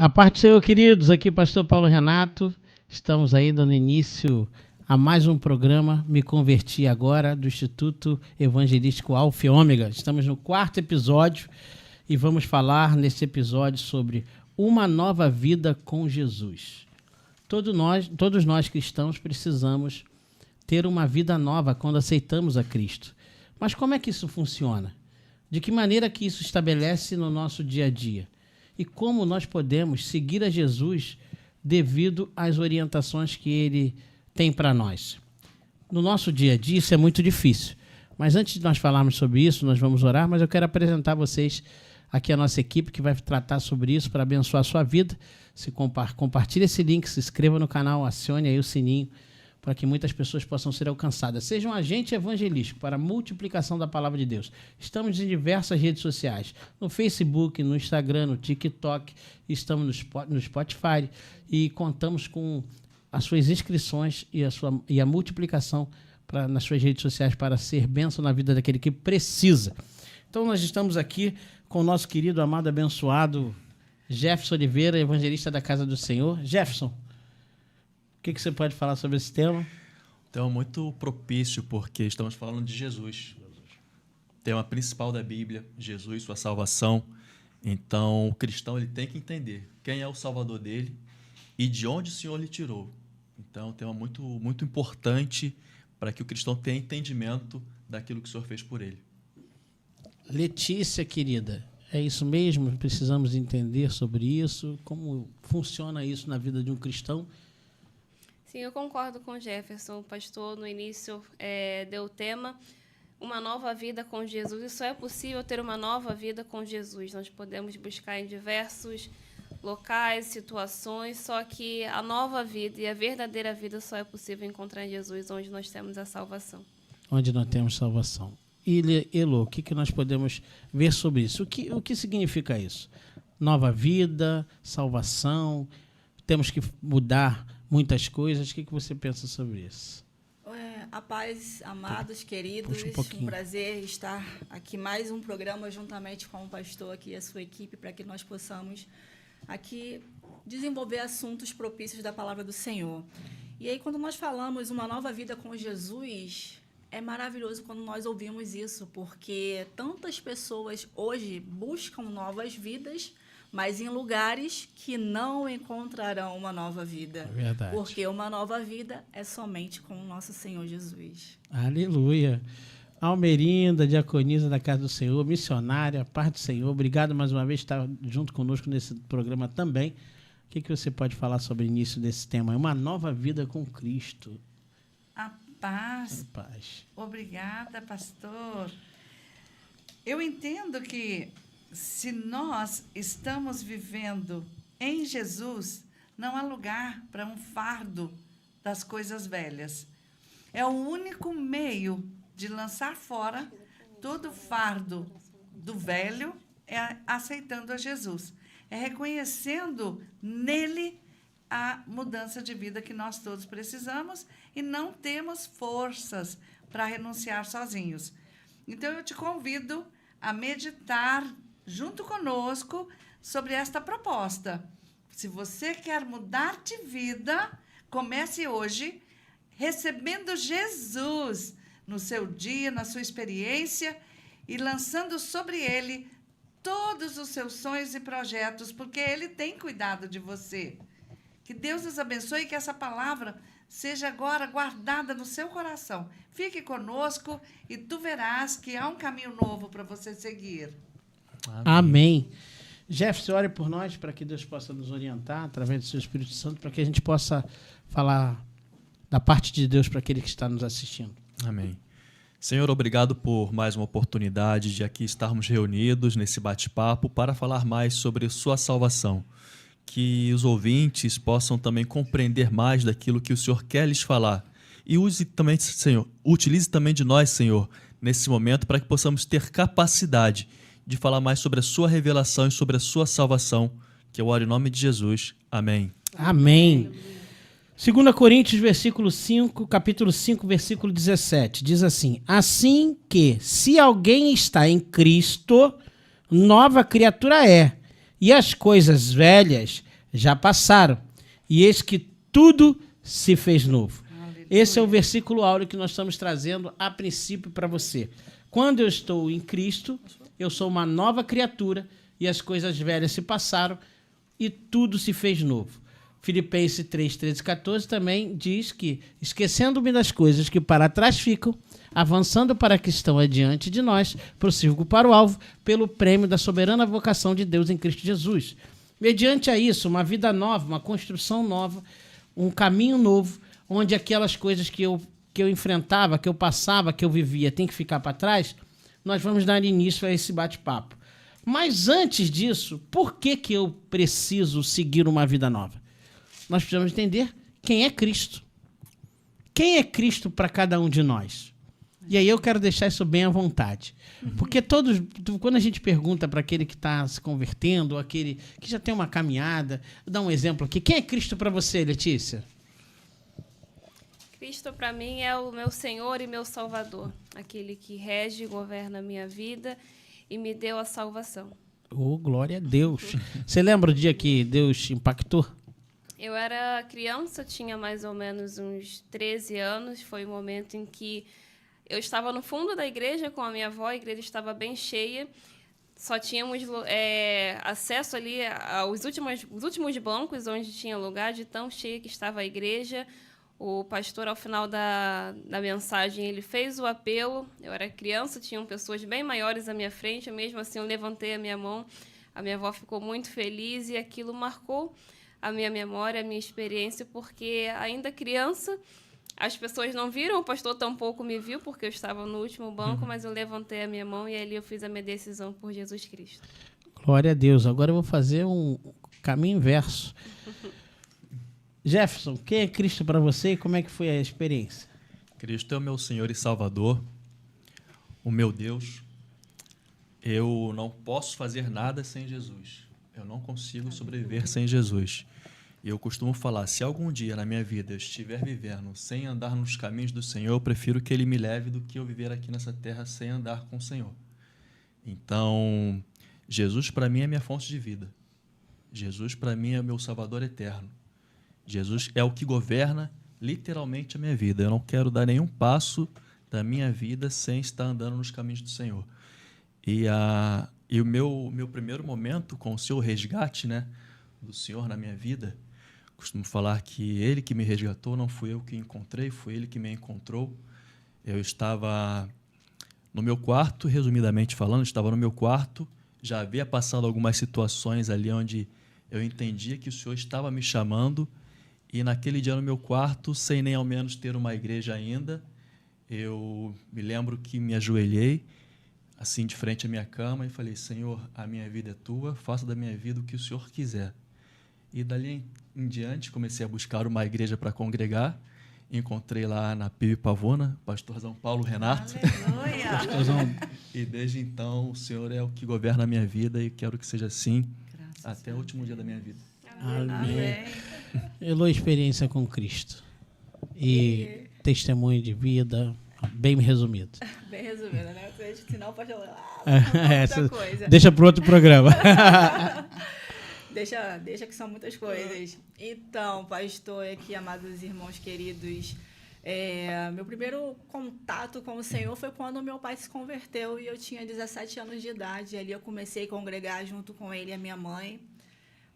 A parte do Senhor, queridos, aqui pastor Paulo Renato, estamos aí dando início a mais um programa Me Converti Agora, do Instituto Evangelístico Alfa e Ômega. Estamos no 4º episódio e vamos falar nesse episódio sobre uma nova vida com Jesus. Todos nós cristãos precisamos ter uma vida nova quando aceitamos a Cristo. Mas como é que isso funciona? De que maneira que isso estabelece no nosso dia a dia? E como nós podemos seguir a Jesus devido às orientações que ele tem para nós? No nosso dia a dia isso é muito difícil. Mas antes de nós falarmos sobre isso, nós vamos orar, mas eu quero apresentar a vocês aqui a nossa equipe que vai tratar sobre isso para abençoar a sua vida. Se compartilhe esse link, se inscreva no canal, acione aí o sininho para que muitas pessoas possam ser alcançadas. Seja um agente evangelístico para a multiplicação da palavra de Deus. Estamos em diversas redes sociais, no Facebook, no Instagram, no TikTok, estamos no Spotify e contamos com as suas inscrições e a multiplicação nas suas redes sociais para ser bênção na vida daquele que precisa. Então nós estamos aqui com o nosso querido, amado, abençoado Jefferson Oliveira, evangelista da Casa do Senhor. Jefferson, o que você pode falar sobre esse tema? Então, muito propício, porque estamos falando de Jesus. Tema principal da Bíblia, Jesus, sua salvação. Então, o cristão ele tem que entender quem é o Salvador dele e de onde o Senhor lhe tirou. Então, é um tema muito, muito importante para que o cristão tenha entendimento daquilo que o Senhor fez por ele. Letícia, querida, é isso mesmo? Precisamos entender sobre isso? Como funciona isso na vida de um cristão? Sim, eu concordo com o Jefferson. O pastor, no início, deu o tema uma nova vida com Jesus. E só é possível ter uma nova vida com Jesus. Nós podemos buscar em diversos locais, situações, só que a nova vida e a verdadeira vida só é possível encontrar em Jesus, onde nós temos a salvação. Onde nós temos salvação. E, Elô, o que nós podemos ver sobre isso? O que significa isso? Nova vida, salvação, temos que mudar muitas coisas. O que você pensa sobre isso? A paz, amados, queridos, um prazer estar aqui mais um programa juntamente com o pastor aqui e a sua equipe para que nós possamos aqui desenvolver assuntos propícios da palavra do Senhor. E aí, quando nós falamos uma nova vida com Jesus, é maravilhoso quando nós ouvimos isso, porque tantas pessoas hoje buscam novas vidas, mas em lugares que não encontrarão uma nova vida. É verdade. Porque uma nova vida é somente com o nosso Senhor Jesus. Aleluia. Almerinda, diaconisa da Casa do Senhor, missionária, paz do Senhor. Obrigado mais uma vez por estar junto conosco nesse programa também. O que você pode falar sobre o início desse tema? Uma nova vida com Cristo. A paz. A paz. Obrigada, pastor. Eu entendo que se nós estamos vivendo em Jesus, não há lugar para um fardo das coisas velhas. É o único meio de lançar fora todo fardo do velho, é aceitando a Jesus. É reconhecendo nele a mudança de vida que nós todos precisamos e não temos forças para renunciar sozinhos. Então, eu te convido a meditar junto conosco sobre esta proposta. Se você quer mudar de vida, comece hoje recebendo Jesus no seu dia, na sua experiência e lançando sobre ele todos os seus sonhos e projetos, porque ele tem cuidado de você. Que Deus nos abençoe e que essa palavra seja agora guardada no seu coração. Fique conosco e tu verás que há um caminho novo para você seguir. Amém. Jefferson, ore por nós para que Deus possa nos orientar através do seu Espírito Santo, para que a gente possa falar da parte de Deus para aquele que está nos assistindo. Amém. Senhor, obrigado por mais uma oportunidade de aqui estarmos reunidos nesse bate-papo para falar mais sobre sua salvação. Que os ouvintes possam também compreender mais daquilo que o Senhor quer lhes falar. E use também, Senhor, utilize também de nós, Senhor, nesse momento para que possamos ter capacidade de falar mais sobre a sua revelação e sobre a sua salvação, que eu oro em nome de Jesus. Amém. Amém. 2 Coríntios, capítulo 5, versículo 17, diz assim: assim que, se alguém está em Cristo, nova criatura é, e as coisas velhas já passaram, e eis que tudo se fez novo. Aleluia. Esse é o versículo áureo que nós estamos trazendo a princípio para você. Quando eu estou em Cristo, eu sou uma nova criatura e as coisas velhas se passaram e tudo se fez novo. Filipenses 3, 13 e 14 também diz que, esquecendo-me das coisas que para trás ficam, avançando para que estão adiante de nós, prossigo para o alvo, pelo prêmio da soberana vocação de Deus em Cristo Jesus. Mediante a isso, uma vida nova, uma construção nova, um caminho novo, onde aquelas coisas que eu enfrentava, que eu passava, que eu vivia, tem que ficar para trás, nós vamos dar início a esse bate-papo. Mas antes disso, por que eu preciso seguir uma vida nova? Nós precisamos entender quem é Cristo. Quem é Cristo para cada um de nós? E aí eu quero deixar isso bem à vontade. Porque quando a gente pergunta para aquele que está se convertendo, ou aquele que já tem uma caminhada, vou dar um exemplo aqui. Quem é Cristo para você, Letícia? Cristo, para mim, é o meu Senhor e meu Salvador. Aquele que rege e governa a minha vida e me deu a salvação. Oh, glória a Deus. Você lembra o dia que Deus te impactou? Eu era criança, tinha mais ou menos uns 13 anos. Foi o momento em que eu estava no fundo da igreja com a minha avó, a igreja estava bem cheia. Só tínhamos acesso ali aos últimos bancos onde tinha lugar, de tão cheia que estava a igreja. O pastor, ao final da mensagem, ele fez o apelo. Eu era criança, tinham pessoas bem maiores à minha frente. Mesmo assim, eu levantei a minha mão. A minha avó ficou muito feliz e aquilo marcou a minha memória, a minha experiência, porque ainda criança, as pessoas não viram, o pastor tampouco me viu, porque eu estava no último banco, mas eu levantei a minha mão e ali eu fiz a minha decisão por Jesus Cristo. Glória a Deus. Agora eu vou fazer um caminho inverso. Jefferson, quem é Cristo para você e como é que foi a experiência? Cristo é o meu Senhor e Salvador, o meu Deus. Eu não posso fazer nada sem Jesus. Eu não consigo sobreviver sem Jesus. E eu costumo falar, se algum dia na minha vida eu estiver vivendo sem andar nos caminhos do Senhor, eu prefiro que Ele me leve do que eu viver aqui nessa terra sem andar com o Senhor. Então, Jesus para mim é minha fonte de vida. Jesus para mim é o meu Salvador eterno. Jesus é o que governa literalmente a minha vida. Eu não quero dar nenhum passo da minha vida sem estar andando nos caminhos do Senhor. E o meu primeiro momento com o seu resgate, né, do Senhor na minha vida, costumo falar que Ele que me resgatou, não fui eu que encontrei, foi Ele que me encontrou. Eu estava no meu quarto, resumidamente falando, estava no meu quarto, já havia passado algumas situações ali onde eu entendia que o Senhor estava me chamando, e naquele dia no meu quarto, sem nem ao menos ter uma igreja ainda, eu me lembro que me ajoelhei, assim, de frente à minha cama, e falei, Senhor, a minha vida é Tua, faça da minha vida o que o Senhor quiser. E dali em diante, comecei a buscar uma igreja para congregar, encontrei lá na PIB Pavona, pastorzão Paulo Renato. Aleluia! E desde então, o Senhor é o que governa a minha vida e quero que seja assim Graças até o último dia da minha vida. Amém. Elô, experiência com Cristo. E testemunho de vida, bem resumido. Bem resumido, né? Senão pode falar Essa, muita coisa. deixa para outro programa. Deixa que são muitas coisas. Então, pastor, aqui, amados irmãos queridos, meu primeiro contato com o Senhor foi quando meu pai se converteu e eu tinha 17 anos de idade. Ali eu comecei a congregar junto com ele e a minha mãe.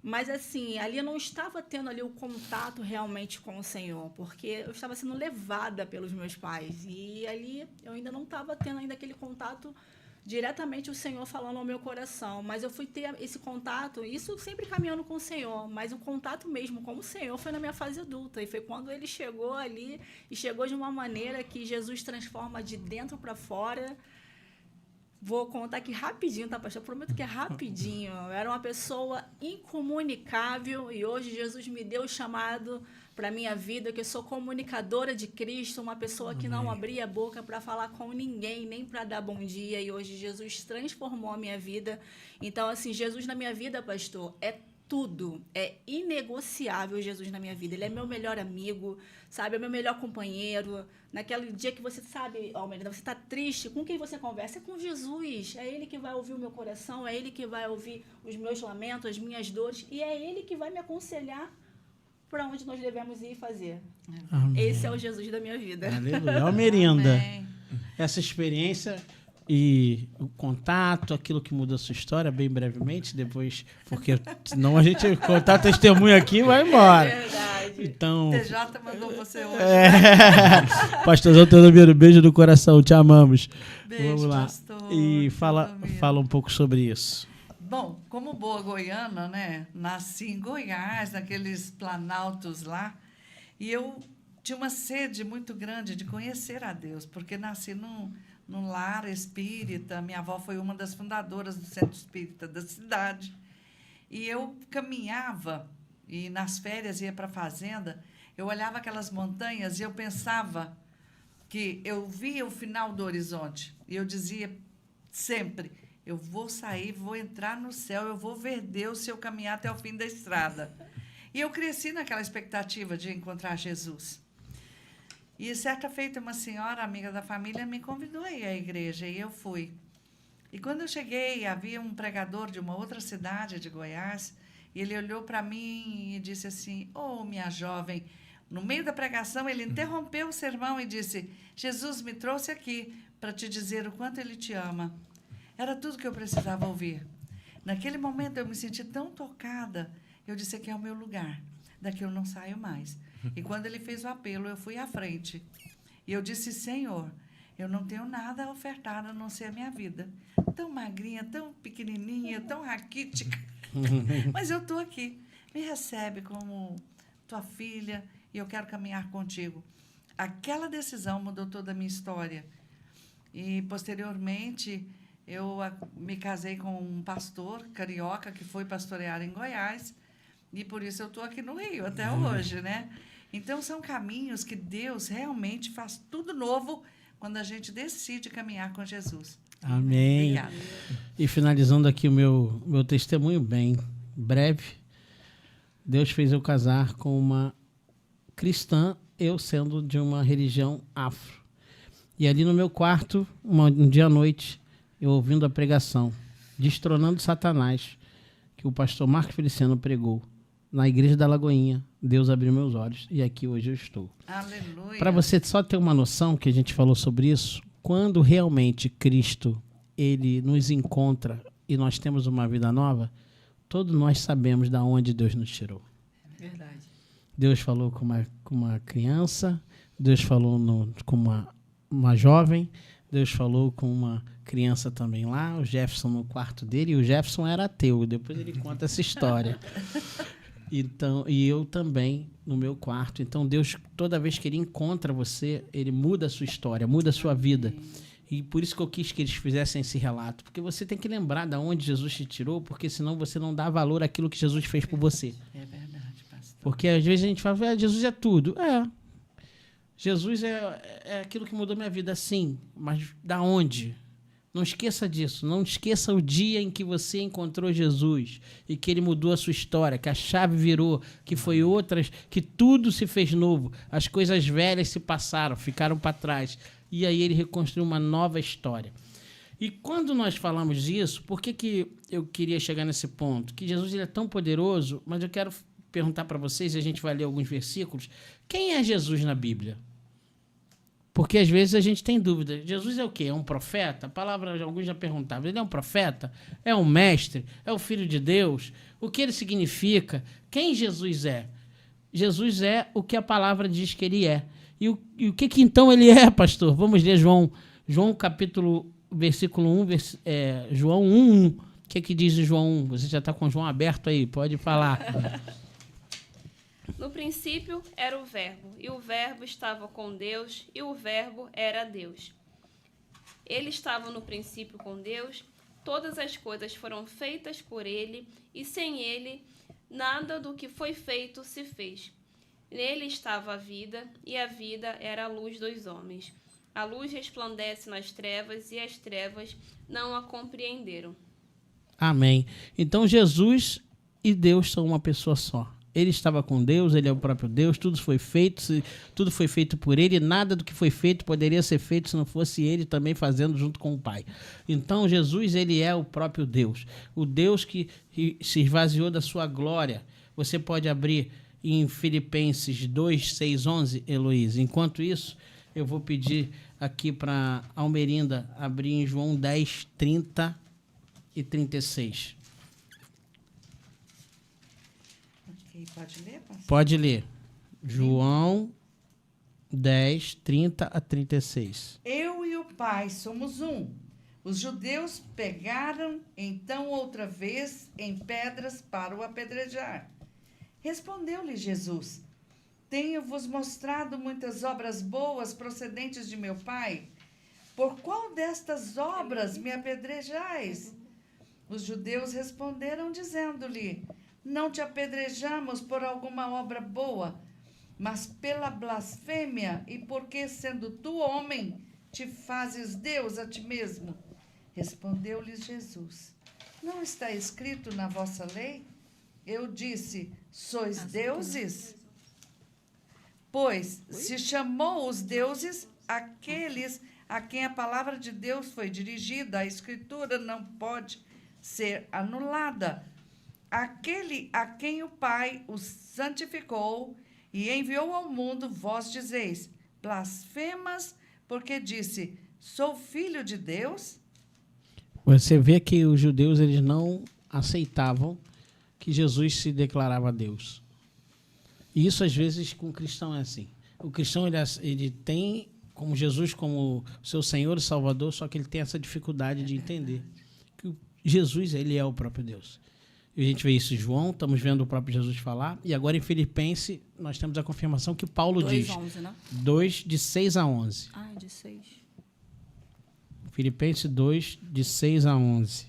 Mas, assim, ali eu não estava tendo ali o contato realmente com o Senhor, porque eu estava sendo levada pelos meus pais. E ali eu ainda não estava tendo ainda aquele contato diretamente o Senhor falando ao meu coração. Mas eu fui ter esse contato, isso sempre caminhando com o Senhor, mas o contato mesmo com o Senhor foi na minha fase adulta. E foi quando ele chegou ali, e chegou de uma maneira que Jesus transforma de dentro para fora. Vou contar aqui rapidinho, tá, pastor? Eu prometo que é rapidinho. Eu era uma pessoa incomunicável e hoje Jesus me deu o chamado para a minha vida, que eu sou comunicadora de Cristo, uma pessoa que não abria a boca para falar com ninguém, nem para dar bom dia. E hoje Jesus transformou a minha vida. Então, assim, Jesus na minha vida, pastor, é tudo. É inegociável Jesus na minha vida. Ele é meu melhor amigo, sabe? É meu melhor companheiro. Naquele dia que você sabe, Almeida, você está triste, com quem você conversa? É com Jesus. É Ele que vai ouvir o meu coração, é Ele que vai ouvir os meus lamentos, as minhas dores, e é Ele que vai me aconselhar para onde nós devemos ir e fazer. Amém. Esse é o Jesus da minha vida. Aleluia. Almerinda, Amém. essa experiência e o contato, aquilo que muda a sua história, bem brevemente, depois, porque senão a gente contar testemunho aqui e vai embora. Verdade. Então, TJ mandou você hoje. Pastorzão Teodomiro, beijo do coração, te amamos. Beijo, Vamos lá. pastor E fala Teodomiro. um pouco sobre isso. Bom, como boa goiana, né? Nasci em Goiás, naqueles planaltos lá, e eu tinha uma sede muito grande de conhecer a Deus, porque nasci num lar espírita. Minha avó foi uma das fundadoras do Centro Espírita da cidade. E eu caminhava, e nas férias ia para a fazenda, eu olhava aquelas montanhas e eu pensava que eu via o final do horizonte. E eu dizia sempre, eu vou sair, vou entrar no céu, eu vou ver Deus se eu caminhar até o fim da estrada. E eu cresci naquela expectativa de encontrar Jesus. E, certa feita, uma senhora, amiga da família, me convidou a ir à igreja, e eu fui. E, quando eu cheguei, havia um pregador de uma outra cidade de Goiás, e ele olhou para mim e disse assim, minha jovem, no meio da pregação, ele interrompeu o sermão e disse, Jesus me trouxe aqui para te dizer o quanto ele te ama. Era tudo que eu precisava ouvir. Naquele momento, eu me senti tão tocada, eu disse, aqui é o meu lugar, daqui eu não saio mais. E quando ele fez o apelo, eu fui à frente. E eu disse, Senhor, eu não tenho nada a ofertar a não ser a minha vida. Tão magrinha, tão pequenininha, tão raquítica. Mas eu estou aqui. Me recebe como tua filha e eu quero caminhar contigo. Aquela decisão mudou toda a minha história. E, posteriormente, eu me casei com um pastor carioca que foi pastorear em Goiás. E, por isso, eu estou aqui no Rio até hoje, né? Então, são caminhos que Deus realmente faz tudo novo quando a gente decide caminhar com Jesus. Amém. Obrigada. E finalizando aqui o meu testemunho bem breve, Deus fez eu casar com uma cristã, eu sendo de uma religião afro. E ali no meu quarto, um dia à noite, eu ouvindo a pregação, Destronando Satanás, que o pastor Marcos Feliciano pregou, na igreja da Lagoinha, Deus abriu meus olhos e aqui hoje eu estou. Aleluia. Para você só ter uma noção, que a gente falou sobre isso, quando realmente Cristo ele nos encontra e nós temos uma vida nova, todos nós sabemos de onde Deus nos tirou. Verdade. Deus falou com uma criança, Deus falou com uma jovem, Deus falou com uma criança também lá, o Jefferson no quarto dele, e o Jefferson era ateu, depois ele conta essa história. Então, e eu também no meu quarto. Então, Deus, toda vez que Ele encontra você, Ele muda a sua história, muda a sua vida. E por isso que eu quis que eles fizessem esse relato. Porque você tem que lembrar de onde Jesus te tirou, porque senão você não dá valor àquilo que Jesus fez por você. É verdade, pastor. Porque às vezes a gente fala, Jesus é tudo. Jesus é aquilo que mudou minha vida, sim. Mas da onde? Não esqueça disso. Não esqueça o dia em que você encontrou Jesus e que Ele mudou a sua história, que a chave virou, que foi outras, que tudo se fez novo. As coisas velhas se passaram, ficaram para trás. E aí Ele reconstruiu uma nova história. E quando nós falamos disso, por que eu queria chegar nesse ponto? Que Jesus ele é tão poderoso, mas eu quero perguntar para vocês, e a gente vai ler alguns versículos, quem é Jesus na Bíblia? Porque às vezes a gente tem dúvida. Jesus é o quê? É um profeta? A palavra, alguns já perguntavam. Ele é um profeta? É um mestre? É o Filho de Deus? O que ele significa? Quem Jesus é? Jesus é o que a palavra diz que ele é. E o que então ele é, pastor? Vamos ler João capítulo, versículo 1, João 1. O que diz em João 1? Você já está com o João aberto aí, pode falar. No princípio era o Verbo, e o Verbo estava com Deus, e o Verbo era Deus. Ele estava no princípio com Deus, todas as coisas foram feitas por ele, e sem ele, nada do que foi feito se fez. Nele estava a vida, e a vida era a luz dos homens. A luz resplandece nas trevas, e as trevas não a compreenderam. Amém. Então Jesus e Deus são uma pessoa só. Ele estava com Deus, ele é o próprio Deus, tudo foi feito por ele, nada do que foi feito poderia ser feito se não fosse ele também fazendo junto com o Pai. Então, Jesus, ele é o próprio Deus, o Deus que se esvaziou da sua glória. Você pode abrir em Filipenses 2, 6, 11, Heloísa. Enquanto isso, eu vou pedir aqui para Almerinda abrir em João 10, 30 e 36. Pode ler, pastor? Pode ler. João 10, 30 a 36. Eu e o Pai somos um. Os judeus pegaram, então, outra vez em pedras para o apedrejar. Respondeu-lhe Jesus: Tenho-vos mostrado muitas obras boas procedentes de meu Pai. Por qual destas obras me apedrejais? Os judeus responderam, dizendo-lhe: Não te apedrejamos por alguma obra boa, mas pela blasfêmia e porque, sendo tu homem, te fazes Deus a ti mesmo. Respondeu-lhes Jesus: Não está escrito na vossa lei? Eu disse: Sois deuses? Pois se chamou os deuses aqueles a quem a palavra de Deus foi dirigida. A Escritura não pode ser anulada. Aquele a quem o Pai os santificou e enviou ao mundo, vós dizeis: blasfemas, porque disse: sou filho de Deus? Você vê que os judeus eles não aceitavam que Jesus se declarava Deus. E isso, às vezes, com o cristão é assim. O cristão ele tem como Jesus como seu Senhor e Salvador, só que ele tem essa dificuldade de entender que Jesus ele é o próprio Deus. E a gente vê isso em João, estamos vendo o próprio Jesus falar, e agora em Filipenses nós temos a confirmação que Paulo 2, diz. 11, né? 2, de 6 a 11. Ah, de 6. Filipenses 2, de 6 a 11.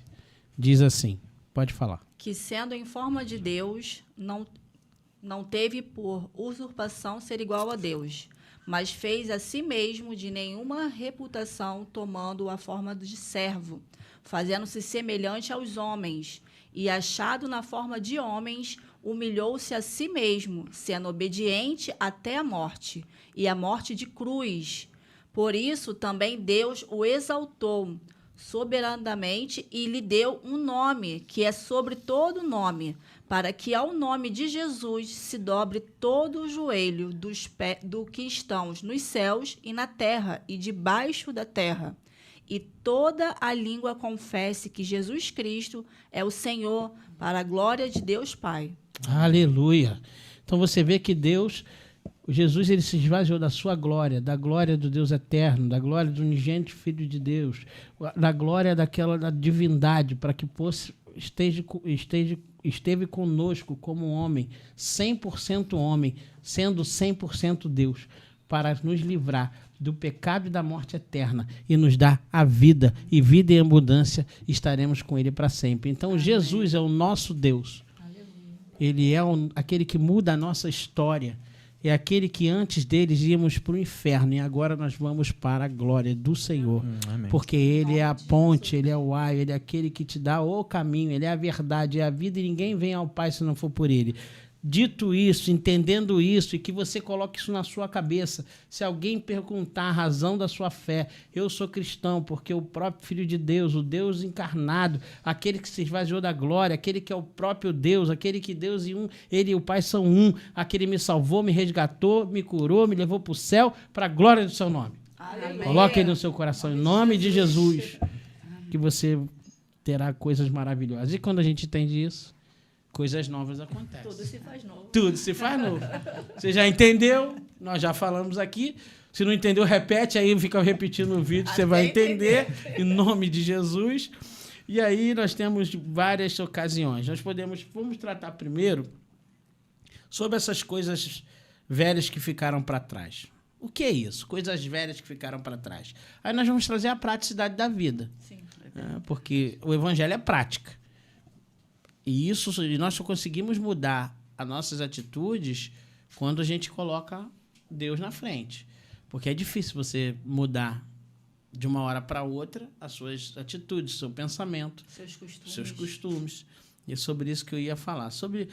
Diz assim, pode falar. Que sendo em forma de Deus, não teve por usurpação ser igual a Deus, mas fez a si mesmo de nenhuma reputação, tomando a forma de servo, fazendo-se semelhante aos homens, e achado na forma de homens, humilhou-se a si mesmo, sendo obediente até a morte, e a morte de cruz. Por isso também Deus o exaltou soberanamente e lhe deu um nome, que é sobre todo nome, para que ao nome de Jesus se dobre todo o joelho do que estão nos céus e na terra e debaixo da terra, e toda a língua confesse que Jesus Cristo é o Senhor, para a glória de Deus Pai. Aleluia! Então você vê que Jesus ele se esvaziou da sua glória, da glória do Deus eterno, da glória do unigênito Filho de Deus, da glória da divindade, para que esteve conosco como homem, 100% homem, sendo 100% Deus, para nos livrar do pecado e da morte eterna e nos dar a vida, e vida em abundância, estaremos com ele para sempre. Então, amém. Jesus é o nosso Deus. Aleluia. Ele é aquele que muda a nossa história. É aquele que antes deles íamos para o inferno e agora nós vamos para a glória do Senhor. Amém. Porque Ele é a ponte, Ele é o ar, Ele é aquele que te dá o caminho, Ele é a verdade, é a vida e ninguém vem ao Pai se não for por Ele. Dito isso, entendendo isso, e que você coloque isso na sua cabeça, se alguém perguntar a razão da sua fé, eu sou cristão porque o próprio Filho de Deus, o Deus encarnado, aquele que se esvaziou da glória, aquele que é o próprio Deus, aquele que Deus e Ele e o Pai são um, aquele me salvou, me resgatou, me curou, me levou para o céu, para a glória do seu nome. Amém. Coloque ele no seu coração, em nome de Jesus, que você terá coisas maravilhosas. E quando a gente entende isso, coisas novas acontecem. Tudo se faz novo. Tudo se faz novo. Você já entendeu? Nós já falamos aqui. Se não entendeu, repete aí, fica repetindo o vídeo, você vai entender. Em nome de Jesus. E aí nós temos várias ocasiões. Vamos tratar primeiro sobre essas coisas velhas que ficaram para trás. O que é isso? Coisas velhas que ficaram para trás. Aí nós vamos trazer a praticidade da vida. Sim. Porque o evangelho é prática. E nós só conseguimos mudar as nossas atitudes quando a gente coloca Deus na frente. Porque é difícil você mudar de uma hora para outra as suas atitudes, seu pensamento, seus costumes. E é sobre isso que eu ia falar. Sobre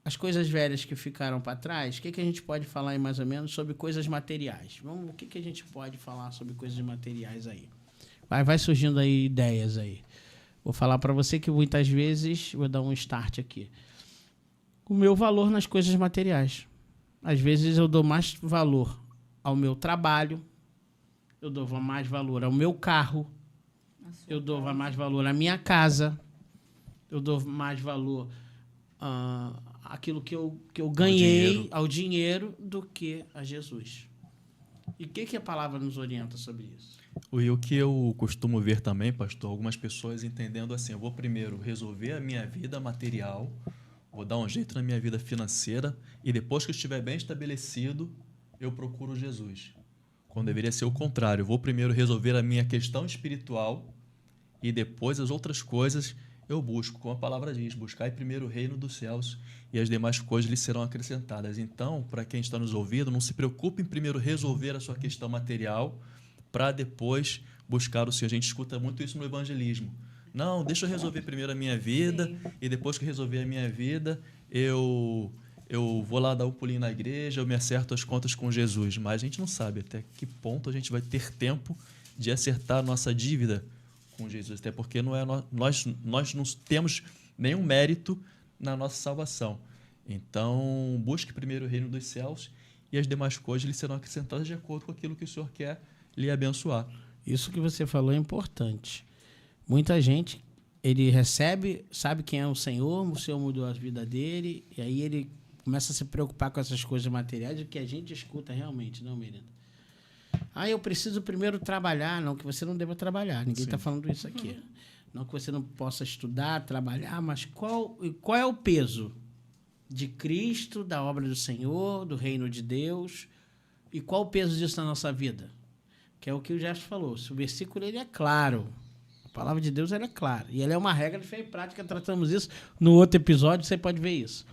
as coisas velhas que ficaram para trás, o que a gente pode falar aí mais ou menos sobre coisas materiais? O que a gente pode falar sobre coisas materiais aí? Vai surgindo aí ideias aí. Vou falar para você que muitas vezes, vou dar um start aqui, o meu valor nas coisas materiais. Às vezes eu dou mais valor ao meu trabalho, eu dou mais valor ao meu carro, eu dou mais valor à minha casa, eu dou mais valor àquilo que eu ganhei, ao dinheiro, do que a Jesus. E o que a palavra nos orienta sobre isso? E o que eu costumo ver também, pastor, algumas pessoas entendendo assim, eu vou primeiro resolver a minha vida material, vou dar um jeito na minha vida financeira e depois que eu estiver bem estabelecido, eu procuro Jesus. Quando deveria ser o contrário, eu vou primeiro resolver a minha questão espiritual e depois as outras coisas eu busco, como a palavra diz, buscai primeiro o reino dos céus e as demais coisas lhe serão acrescentadas. Então, para quem está nos ouvindo, não se preocupe em primeiro resolver a sua questão material para depois buscar o Senhor. A gente escuta muito isso no evangelismo. Não, deixa eu resolver primeiro a minha vida. Sim. E depois que resolver a minha vida, eu vou lá dar um pulinho na igreja, eu me acerto as contas com Jesus. Mas a gente não sabe até que ponto a gente vai ter tempo de acertar a nossa dívida com Jesus, até porque nós não temos nenhum mérito na nossa salvação. Então, busque primeiro o reino dos céus e as demais coisas lhe serão acrescentadas de acordo com aquilo que o Senhor quer lhe abençoar. Isso que você falou é importante. Muita gente, ele recebe, sabe quem é o Senhor mudou a vida dele, e aí ele começa a se preocupar com essas coisas materiais, o que a gente escuta realmente, não, Miranda? Eu preciso primeiro trabalhar. Não que você não deva trabalhar, ninguém está falando isso aqui. Não que você não possa estudar, trabalhar, mas qual é o peso de Cristo, da obra do Senhor, do reino de Deus, e qual o peso disso na nossa vida? Que é o que o Gerson falou. O versículo ele é claro, a palavra de Deus ela é clara, e ela é uma regra de fé e prática, tratamos isso no outro episódio, você pode ver isso.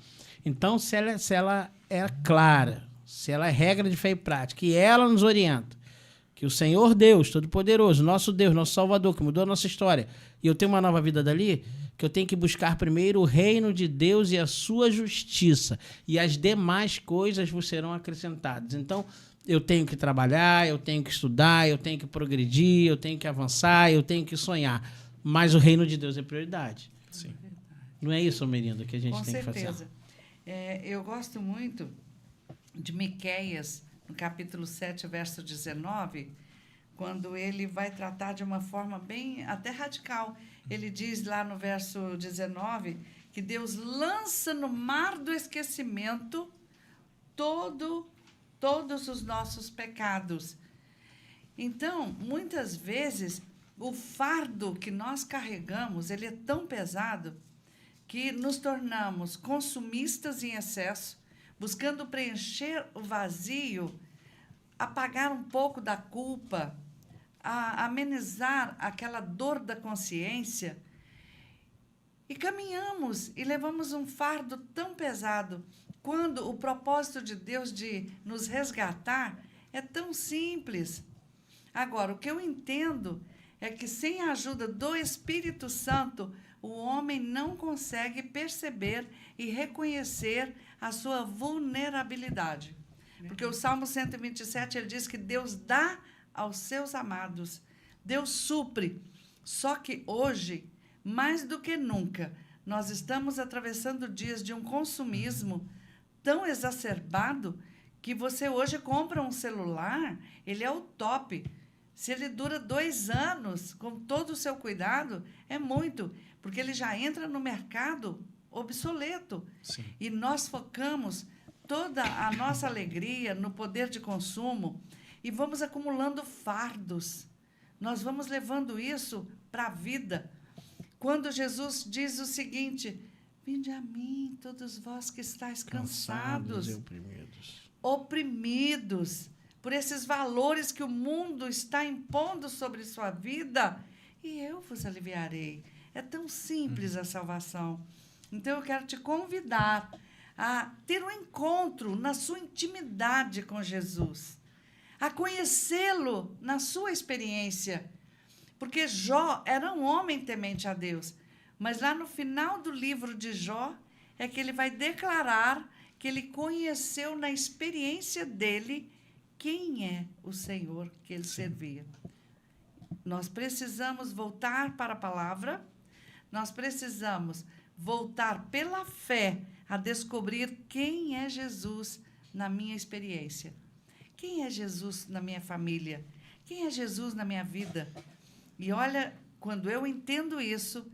Então, se ela é clara, se ela é regra de fé e prática, e ela nos orienta, que o Senhor Deus Todo-Poderoso, nosso Deus, nosso Salvador, que mudou a nossa história, e eu tenho uma nova vida dali, que eu tenho que buscar primeiro o reino de Deus e a sua justiça, e as demais coisas vos serão acrescentadas. Então, eu tenho que trabalhar, eu tenho que estudar, eu tenho que progredir, eu tenho que avançar, eu tenho que sonhar, mas o reino de Deus é prioridade. Sim. Não é isso, Merinda, que a gente tem que fazer? Com certeza. Eu gosto muito de Miqueias, no capítulo 7, verso 19, quando ele vai tratar de uma forma bem até radical. Ele diz lá no verso 19 que Deus lança no mar do esquecimento todos os nossos pecados. Então, muitas vezes, o fardo que nós carregamos, ele é tão pesado que nos tornamos consumistas em excesso, buscando preencher o vazio, apagar um pouco da culpa, amenizar aquela dor da consciência. E caminhamos e levamos um fardo tão pesado, quando o propósito de Deus de nos resgatar é tão simples. Agora, o que eu entendo é que sem a ajuda do Espírito Santo, o homem não consegue perceber e reconhecer a sua vulnerabilidade. Porque o Salmo 127, ele diz que Deus dá aos seus amados, Deus supre. Só que hoje, mais do que nunca, nós estamos atravessando dias de um consumismo tão exacerbado que você hoje compra um celular, ele é o top. Se ele dura 2 anos, com todo o seu cuidado, é muito, porque ele já entra no mercado obsoleto. Sim. E nós focamos toda a nossa alegria no poder de consumo e vamos acumulando fardos. Nós vamos levando isso para a vida. Quando Jesus diz o seguinte: vinde a mim, todos vós que estáis cansados e oprimidos por esses valores que o mundo está impondo sobre sua vida, e eu vos aliviarei. É tão simples a salvação. Então, eu quero te convidar a ter um encontro na sua intimidade com Jesus, a conhecê-lo na sua experiência. Porque Jó era um homem temente a Deus, Mas lá no final do livro de Jó, é que ele vai declarar que ele conheceu na experiência dele quem é o Senhor que ele servia. Nós precisamos voltar para a palavra, nós precisamos voltar pela fé a descobrir quem é Jesus na minha experiência. Quem é Jesus na minha família? Quem é Jesus na minha vida? E olha, quando eu entendo isso,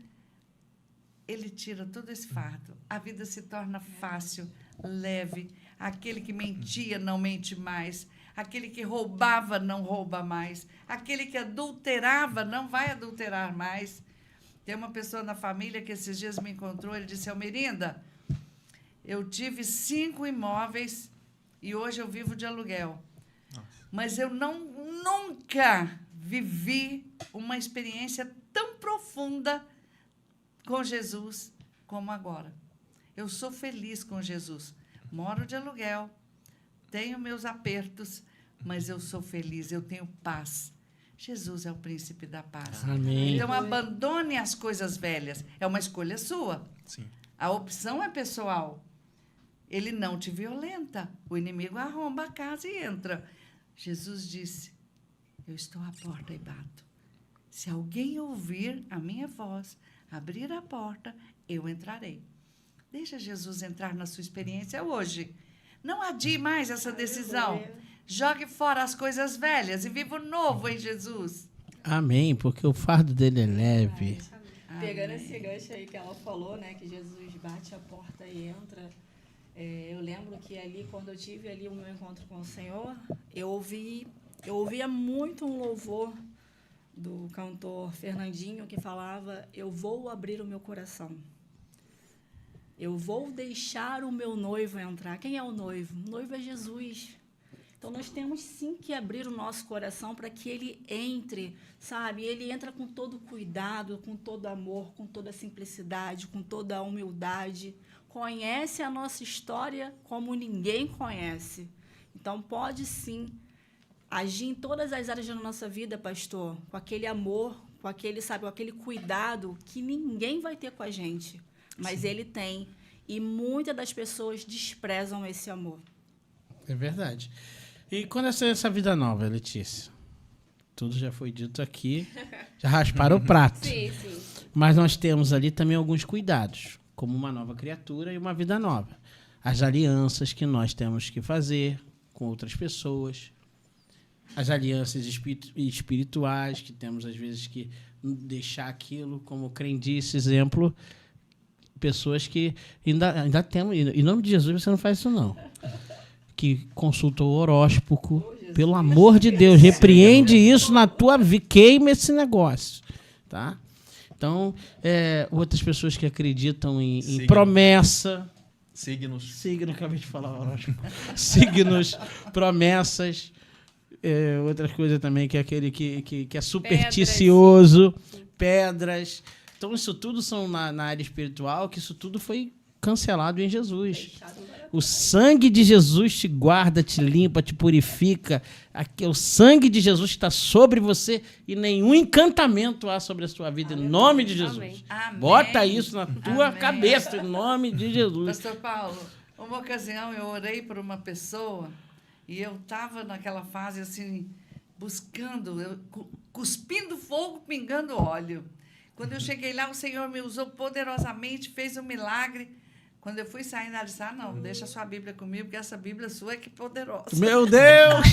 ele tira todo esse fardo. A vida se torna fácil, leve. Aquele que mentia não mente mais. Aquele que roubava não rouba mais. Aquele que adulterava não vai adulterar mais. Tem uma pessoa na família que esses dias me encontrou, ele disse: Almerinda, eu tive 5 imóveis e hoje eu vivo de aluguel. Nossa. Mas eu nunca vivi uma experiência tão profunda com Jesus como agora. Eu sou feliz com Jesus. Moro de aluguel, tenho meus apertos, mas eu sou feliz, eu tenho paz. Jesus é o príncipe da paz. Amém. Então, abandone as coisas velhas. É uma escolha sua. Sim. A opção é pessoal. Ele não te violenta. O inimigo arromba a casa e entra. Jesus disse: eu estou à porta e bato. Se alguém ouvir a minha voz, abrir a porta, eu entrarei. Deixa Jesus entrar na sua experiência hoje. Não adie mais essa decisão. Jogue fora as coisas velhas e viva o novo em Jesus. Amém, porque o fardo dele é leve. Pegando esse gancho aí que ela falou, né, que Jesus bate a porta e entra. Eu lembro que ali, quando eu tive ali o meu encontro com o Senhor, eu ouvia muito um louvor do cantor Fernandinho que falava: eu vou abrir o meu coração. Eu vou deixar o meu noivo entrar. Quem é o noivo? O noivo é Jesus. Então, nós temos sim que abrir o nosso coração para que ele entre, sabe? Ele entra com todo cuidado, com todo amor, com toda simplicidade, com toda a humildade. Conhece a nossa história como ninguém conhece. Então, pode sim agir em todas as áreas da nossa vida, pastor, com aquele amor, com aquele, sabe, com aquele cuidado que ninguém vai ter com a gente, mas sim, ele tem. E muitas das pessoas desprezam esse amor. É verdade. E quando é essa vida nova, Letícia? Tudo já foi dito aqui, já rasparam o prato. Sim, sim. Mas nós temos ali também alguns cuidados, como uma nova criatura e uma vida nova. As alianças que nós temos que fazer com outras pessoas, as alianças espirituais, que temos às vezes que deixar aquilo, como o Crem disse, exemplo, pessoas que ainda temos, em nome de Jesus você não faz isso não, que consultam o horóscopo, pelo amor de Deus, repreende isso na tua vida, queima esse negócio, tá? Então, outras pessoas que acreditam em promessa, signos, acabei de falar horóscopo, signos, promessas, outras coisas também, que é aquele que é supersticioso, pedras. Então, isso tudo são na área espiritual, que isso tudo foi cancelado em Jesus. O sangue de Jesus te guarda, te limpa, te purifica. O sangue de Jesus está sobre você e nenhum encantamento há sobre a sua vida, em nome de Jesus. Amém. Bota isso na tua cabeça, em nome de Jesus. Pastor Paulo, uma ocasião eu orei por uma pessoa e eu estava naquela fase assim, buscando, cuspindo fogo, pingando óleo. Quando eu cheguei lá, o Senhor me usou poderosamente, fez um milagre. Quando eu fui sair, ela disse: não, deixa a sua Bíblia comigo, porque essa Bíblia sua é que poderosa. Meu Deus!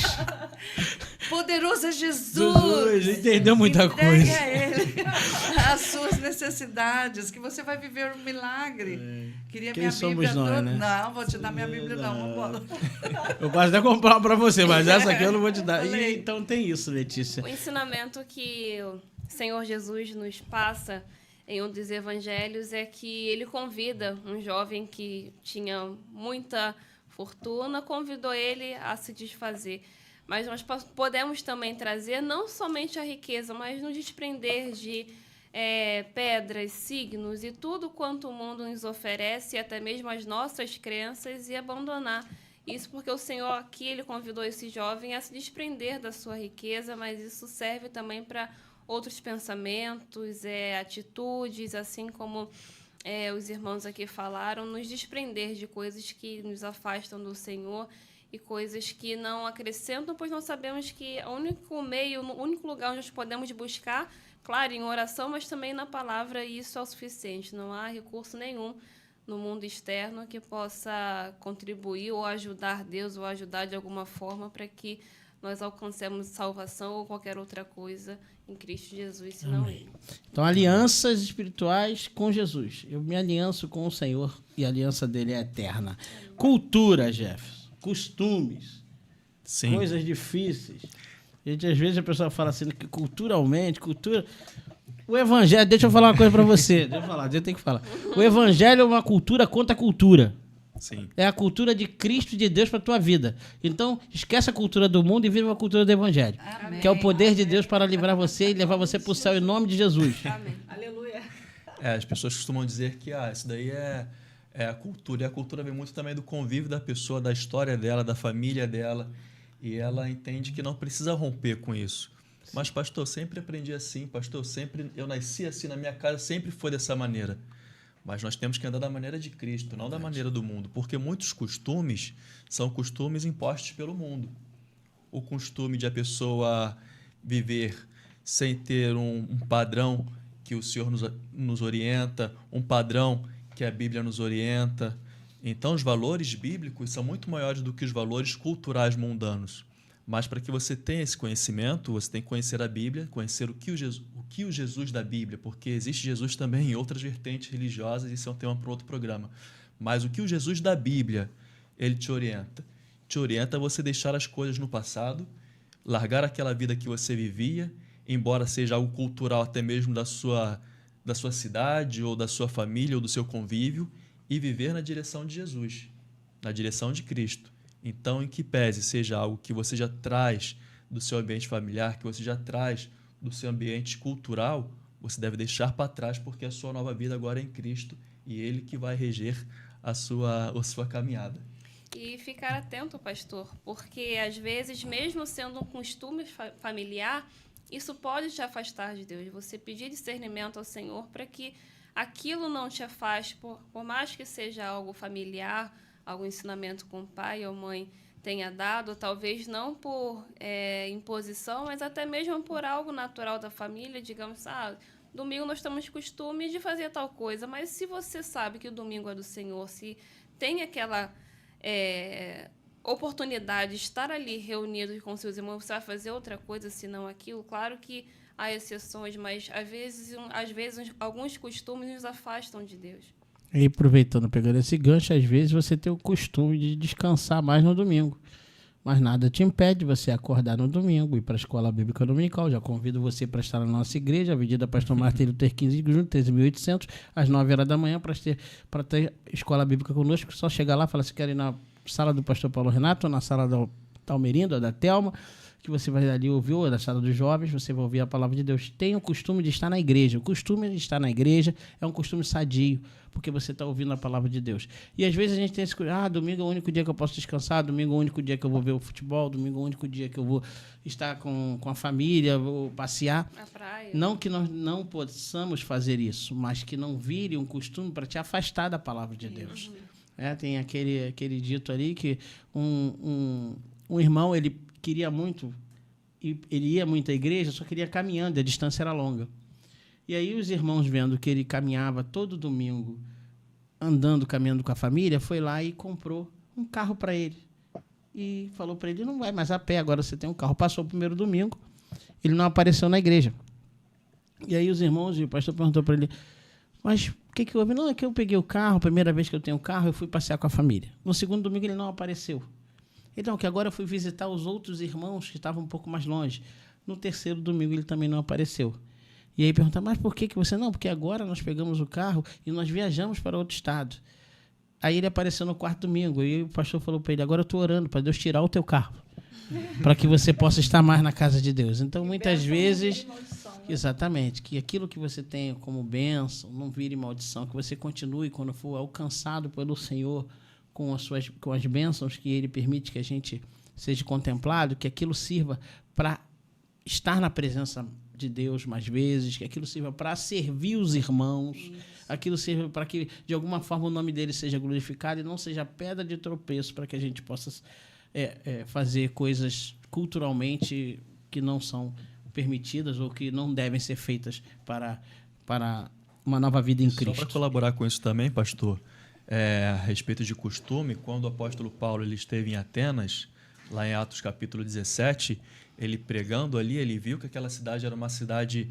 Poderoso é Jesus! Entendeu muita coisa. Entregue a Ele as suas necessidades, que você vai viver um milagre. Queria Quem minha somos Bíblia nós, toda. né? Não, vou te dar minha Bíblia, não. Eu posso até comprar uma para você, mas essa aqui eu não vou te dar. E, então tem isso, Letícia. O ensinamento que o Senhor Jesus nos passa em um dos evangelhos é que ele convida um jovem que tinha muita fortuna, convidou ele a se desfazer. Mas nós podemos também trazer não somente a riqueza, mas nos desprender de pedras, signos e tudo quanto o mundo nos oferece, até mesmo as nossas crenças, e abandonar isso, porque o Senhor aqui ele convidou esse jovem a se desprender da sua riqueza, mas isso serve também para outros pensamentos, atitudes, assim como os irmãos aqui falaram, nos desprender de coisas que nos afastam do Senhor e coisas que não acrescentam, pois nós sabemos que o único meio, o único lugar onde nós podemos buscar, claro, em oração, mas também na palavra, e isso é o suficiente. Não há recurso nenhum no mundo externo que possa contribuir ou ajudar Deus ou ajudar de alguma forma para que nós alcancemos salvação ou qualquer outra coisa em Cristo Jesus, senão Ele. Então, alianças espirituais com Jesus. Eu me alianço com o Senhor e a aliança dele é eterna. Cultura, Jefferson. Costumes. Sim. Coisas difíceis. Gente, às vezes a pessoa fala assim que culturalmente, o evangelho, deixa eu falar uma coisa para você. Eu tenho que falar. O evangelho é uma cultura contra a cultura. Sim. É a cultura de Cristo, de Deus para a tua vida. Então, esquece a cultura do mundo e viva a cultura do evangelho. Amém. Que é o poder de Deus para livrar você e levar você para o céu em nome de Jesus. Amém. Aleluia. As pessoas costumam dizer que isso daí é a cultura. E a cultura vem muito também do convívio da pessoa, da história dela, da família dela. E ela entende que não precisa romper com isso. Mas, pastor, eu sempre aprendi assim. Pastor, eu nasci assim, na minha casa sempre foi dessa maneira. Mas nós temos que andar da maneira de Cristo, não da maneira do mundo. Porque muitos costumes são costumes impostos pelo mundo. O costume de a pessoa viver sem ter um padrão que o Senhor nos orienta, um padrão que a Bíblia nos orienta. Então, os valores bíblicos são muito maiores do que os valores culturais mundanos. Mas para que você tenha esse conhecimento, você tem que conhecer a Bíblia, conhecer o que o Jesus da Bíblia, porque existe Jesus também em outras vertentes religiosas, isso é um tema para outro programa. Mas o que o Jesus da Bíblia, ele te orienta? Te orienta a você deixar as coisas no passado, largar aquela vida que você vivia, embora seja algo cultural até mesmo da sua cidade, ou da sua família, ou do seu convívio, e viver na direção de Jesus, na direção de Cristo. Então, em que pese seja algo que você já traz do seu ambiente familiar, que você já traz do seu ambiente cultural, você deve deixar para trás, porque a sua nova vida agora é em Cristo e Ele que vai reger a sua caminhada. E ficar atento, pastor, porque às vezes, mesmo sendo um costume familiar, isso pode te afastar de Deus. Você pedir discernimento ao Senhor para que aquilo não te afaste, por mais que seja algo familiar, algum ensinamento com o pai ou mãe tenha dado, talvez não por imposição, mas até mesmo por algo natural da família, digamos, domingo nós temos costume de fazer tal coisa, mas se você sabe que o domingo é do Senhor, se tem aquela oportunidade de estar ali reunido com seus irmãos, você vai fazer outra coisa senão aquilo, claro que há exceções, mas às vezes alguns costumes nos afastam de Deus. E aproveitando, pegando esse gancho, às vezes você tem o costume de descansar mais no domingo. Mas nada te impede de você acordar no domingo, ir para a Escola Bíblica Dominical. Já convido você para estar na nossa igreja, Avenida Pastor Martin Luther 15 de junho, 13.800, às 9 horas da manhã, para ter Escola Bíblica conosco. Só chegar lá e falar se quer ir na sala do pastor Paulo Renato, ou na sala da Almerindo, ou da Thelma, que você vai ali ouvir, ou da sala dos jovens, você vai ouvir a palavra de Deus. Tem o costume de estar na igreja. O costume de estar na igreja é um costume sadio, porque você está ouvindo a palavra de Deus. E às vezes a gente tem esse costume, domingo é o único dia que eu posso descansar, domingo é o único dia que eu vou ver o futebol, domingo é o único dia que eu vou estar com a família, vou passear. Na praia. Não que nós não possamos fazer isso, mas que não vire um costume para te afastar da palavra de Deus. Tem aquele dito ali que um irmão, ele queria muito, ele ia muito à igreja, só queria caminhando, a distância era longa. E aí os irmãos, vendo que ele caminhava todo domingo, caminhando com a família, foi lá e comprou um carro para ele. E falou para ele, não vai mais a pé, agora você tem um carro. Passou o primeiro domingo, ele não apareceu na igreja. E aí os irmãos, e o pastor perguntou para ele, mas o que houve? Não, é que eu peguei o carro, a primeira vez que eu tenho carro, eu fui passear com a família. No segundo domingo ele não apareceu. Então, que agora eu fui visitar os outros irmãos que estavam um pouco mais longe. No terceiro domingo ele também não apareceu. E aí perguntaram, mas por que você não? Porque agora nós pegamos o carro e nós viajamos para outro estado. Aí ele apareceu no quarto domingo e o pastor falou para ele, agora eu estou orando para Deus tirar o teu carro, para que você possa estar mais na casa de Deus. Então, muitas vezes, exatamente, que aquilo que você tem como bênção não vire maldição, que você continue quando for alcançado pelo Senhor com as bênçãos que Ele permite que a gente seja contemplado, que aquilo sirva para estar na presença de Deus mais vezes, que aquilo sirva para servir os irmãos, aquilo sirva para que, de alguma forma, o nome dele seja glorificado e não seja pedra de tropeço para que a gente possa fazer coisas culturalmente que não são permitidas ou que não devem ser feitas para uma nova vida em Cristo. Só para colaborar com isso também, pastor, a respeito de costume, quando o apóstolo Paulo ele esteve em Atenas, lá em Atos capítulo 17, ele pregando ali, ele viu que aquela cidade era uma cidade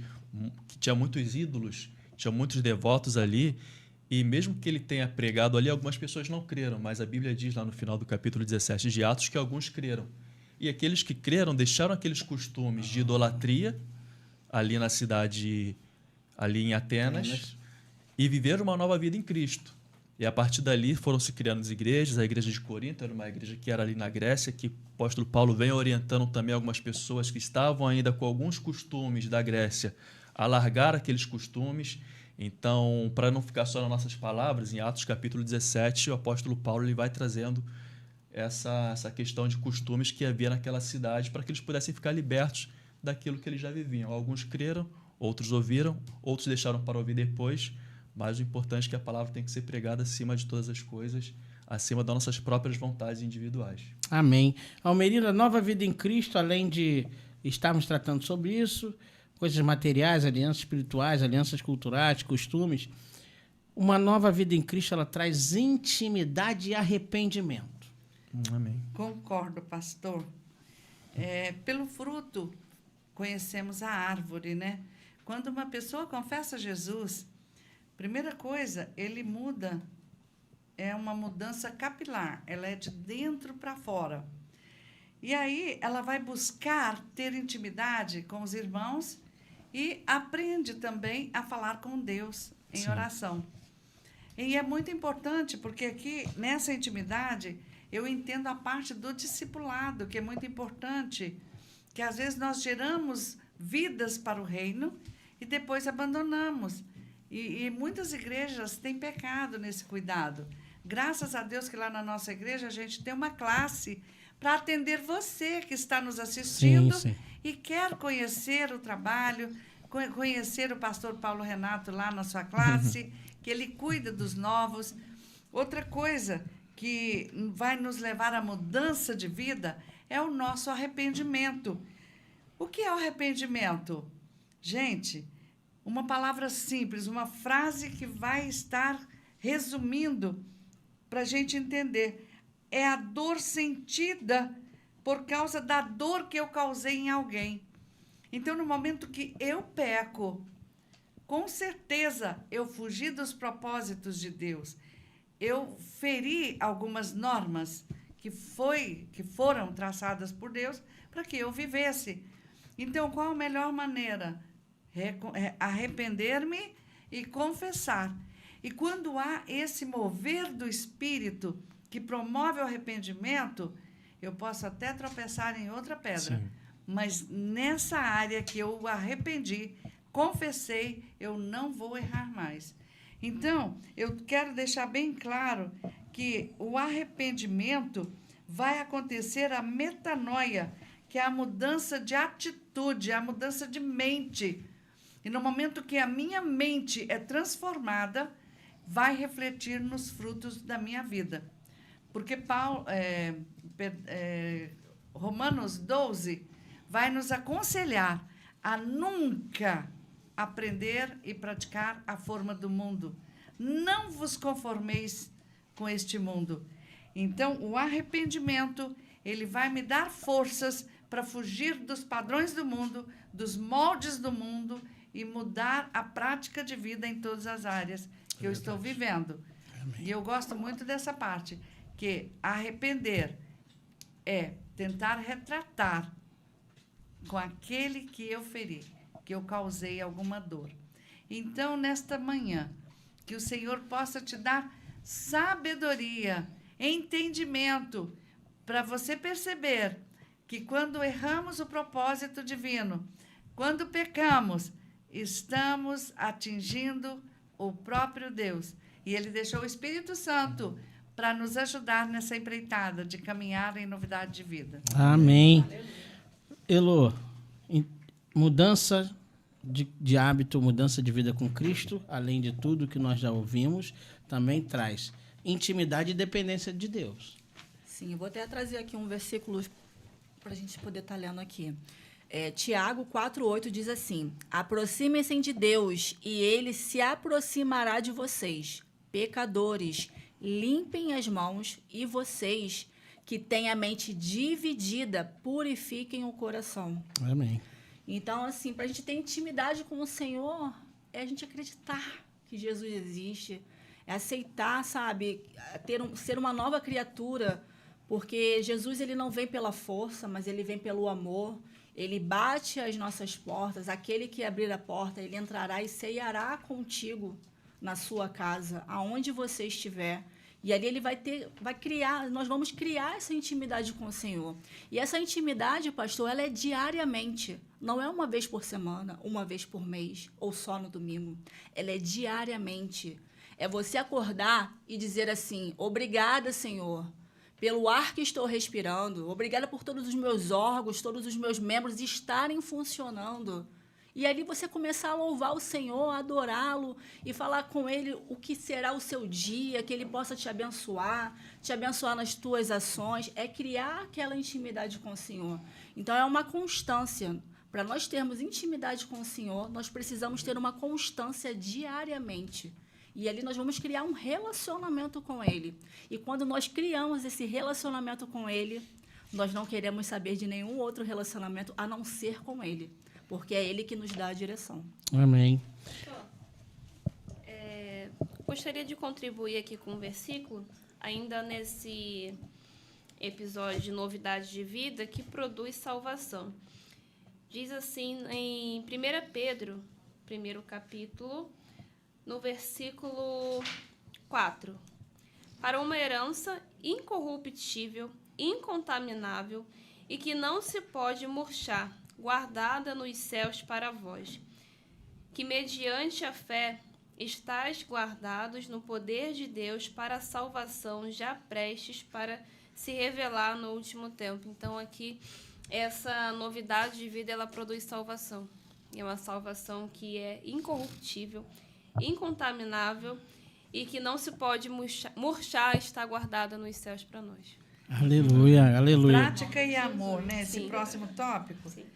que tinha muitos ídolos, tinha muitos devotos ali, e mesmo que ele tenha pregado ali, algumas pessoas não creram, mas a Bíblia diz lá no final do capítulo 17 de Atos que alguns creram. E aqueles que creram deixaram aqueles costumes de idolatria ali na cidade, ali em Atenas, e viveram uma nova vida em Cristo. E a partir dali foram se criando as igrejas. A igreja de Corinto era uma igreja que era ali na Grécia, que o apóstolo Paulo vem orientando também algumas pessoas que estavam ainda com alguns costumes da Grécia a largar aqueles costumes. Então, para não ficar só nas nossas palavras, em Atos capítulo 17, o apóstolo Paulo ele vai trazendo essa questão de costumes que havia naquela cidade para que eles pudessem ficar libertos daquilo que eles já viviam. Alguns creram, outros ouviram, outros deixaram para ouvir depois, mas o importante é que a palavra tem que ser pregada acima de todas as coisas, acima das nossas próprias vontades individuais. Amém. Almerina, nova vida em Cristo, além de estarmos tratando sobre isso, coisas materiais, alianças espirituais, alianças culturais, costumes, uma nova vida em Cristo, ela traz intimidade e arrependimento. Amém. Concordo, pastor. Pelo fruto, conhecemos a árvore, né? Quando uma pessoa confessa Jesus, primeira coisa, ele muda, é uma mudança capilar, ela é de dentro para fora. E aí ela vai buscar ter intimidade com os irmãos e aprende também a falar com Deus em oração. E é muito importante, porque aqui, nessa intimidade, eu entendo a parte do discipulado, que é muito importante, que às vezes nós geramos vidas para o reino e depois abandonamos. E muitas igrejas têm pecado nesse cuidado. Graças a Deus que lá na nossa igreja a gente tem uma classe para atender você que está nos assistindo e quer conhecer o trabalho, conhecer o pastor Paulo Renato lá na sua classe, que ele cuida dos novos. Outra coisa que vai nos levar à mudança de vida é o nosso arrependimento. O que é o arrependimento? Gente, uma palavra simples, uma frase que vai estar resumindo para a gente entender. É a dor sentida por causa da dor que eu causei em alguém. Então, no momento que eu peco, com certeza eu fugi dos propósitos de Deus. Eu feri algumas normas que foram traçadas por Deus para que eu vivesse. Então, qual a melhor maneira? Arrepender-me e confessar. E quando há esse mover do Espírito que promove o arrependimento, eu posso até tropeçar em outra pedra. Mas nessa área que eu arrependi, confessei, eu não vou errar mais. Então, eu quero deixar bem claro que o arrependimento vai acontecer a metanoia, que é a mudança de atitude, a mudança de mente. E no momento que a minha mente é transformada, vai refletir nos frutos da minha vida. Porque Romanos 12 vai nos aconselhar a nunca aprender e praticar a forma do mundo. Não vos conformeis com este mundo. Então, o arrependimento, ele vai me dar forças para fugir dos padrões do mundo, dos moldes do mundo e mudar a prática de vida em todas as áreas que eu estou vivendo. Amém. E eu gosto muito dessa parte, que arrepender é tentar retratar com aquele que eu feri, que eu causei alguma dor. Então, nesta manhã, que o Senhor possa te dar sabedoria, entendimento, para você perceber que quando erramos o propósito divino, quando pecamos, estamos atingindo o próprio Deus. E Ele deixou o Espírito Santo para nos ajudar nessa empreitada de caminhar em novidade de vida. Amém. Elô, mudança de hábito, mudança de vida com Cristo, além de tudo que nós já ouvimos, também traz intimidade e dependência de Deus. Sim, eu vou até trazer aqui um versículo para a gente poder estar lendo aqui. Tiago 4,8 diz assim: aproximem-se de Deus e Ele se aproximará de vocês. Pecadores, limpem as mãos, e vocês que têm a mente dividida, purifiquem o coração. Amém. Então, assim, para a gente ter intimidade com o Senhor, é a gente acreditar que Jesus existe, é aceitar, sabe, ser uma nova criatura, porque Jesus ele não vem pela força, mas ele vem pelo amor. Ele bate às nossas portas, aquele que abrir a porta, ele entrará e ceiará contigo na sua casa, aonde você estiver. E ali ele vai criar, nós vamos criar essa intimidade com o Senhor. E essa intimidade, pastor, ela é diariamente. Não é uma vez por semana, uma vez por mês, ou só no domingo. Ela é diariamente. É você acordar e dizer assim: obrigada, Senhor, pelo ar que estou respirando. Obrigada por todos os meus órgãos, todos os meus membros estarem funcionando. E ali você começar a louvar o Senhor, adorá-lo e falar com Ele o que será o seu dia, que Ele possa te abençoar nas tuas ações. É criar aquela intimidade com o Senhor. Então, é uma constância. Para nós termos intimidade com o Senhor, nós precisamos ter uma constância diariamente. E ali nós vamos criar um relacionamento com Ele. E quando nós criamos esse relacionamento com Ele, nós não queremos saber de nenhum outro relacionamento a não ser com Ele. Porque é Ele que nos dá a direção. Amém. Gostaria de contribuir aqui com um versículo, ainda nesse episódio de novidade de vida, que produz salvação. Diz assim em 1 Pedro, primeiro capítulo, no versículo 4. Para uma herança incorruptível, incontaminável e que não se pode murchar, guardada nos céus para vós, que mediante a fé estáis guardados no poder de Deus para a salvação já prestes para se revelar no último tempo. Então aqui essa novidade de vida ela produz salvação. É uma salvação que é incorruptível, incontaminável e que não se pode murchar, está guardada nos céus para nós. Aleluia, aleluia. Prática e amor, né? Esse Sim. próximo tópico. Sim.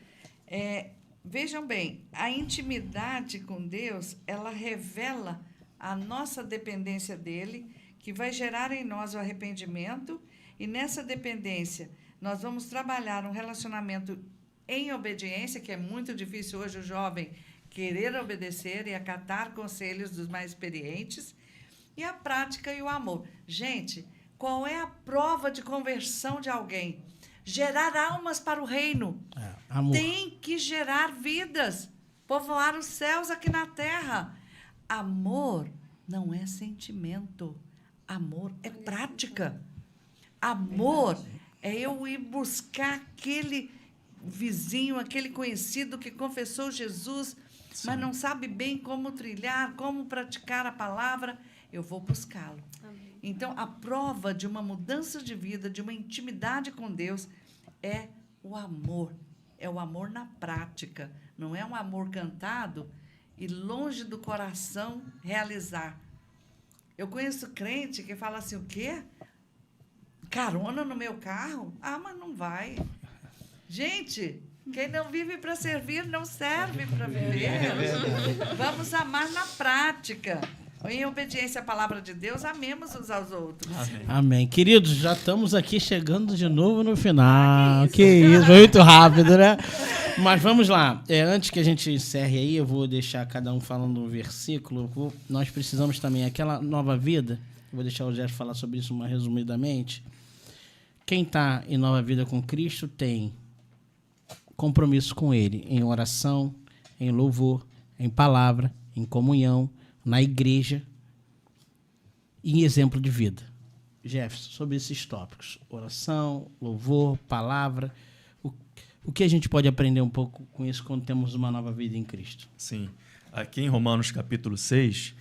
Vejam bem, a intimidade com Deus, ela revela a nossa dependência dele, que vai gerar em nós o arrependimento, e nessa dependência nós vamos trabalhar um relacionamento em obediência, que é muito difícil hoje o jovem querer obedecer e acatar conselhos dos mais experientes, e a prática e o amor. Gente, qual é a prova de conversão de alguém? Gerar almas para o reino. Amor. Tem que gerar vidas, povoar os céus aqui na terra. Amor não é sentimento. Amor é prática. Amor é eu ir buscar aquele vizinho, aquele conhecido que confessou Jesus, Sim. mas não sabe bem como trilhar, como praticar a palavra. Eu vou buscá-lo. Então, a prova de uma mudança de vida, de uma intimidade com Deus, é o amor. É o amor na prática. Não é um amor cantado e longe do coração realizar. Eu conheço crente que fala assim, o quê? Carona no meu carro? Ah, mas não vai. Gente, quem não vive para servir, não serve para viver. Vamos amar na prática. Em obediência à palavra de Deus, amemos uns aos outros. Amém. Amém. Queridos, já estamos aqui chegando de novo no final. Que isso, foi muito rápido, né? Mas vamos lá. Antes que a gente encerre aí, eu vou deixar cada um falando um versículo. Nós precisamos também, aquela nova vida, eu vou deixar o Jéssica falar sobre isso mais resumidamente. Quem está em nova vida com Cristo tem compromisso com Ele em oração, em louvor, em palavra, em comunhão, na igreja e em exemplo de vida. Jefferson, sobre esses tópicos, oração, louvor, palavra, o que a gente pode aprender um pouco com isso quando temos uma nova vida em Cristo? Sim. Aqui em Romanos capítulo 6,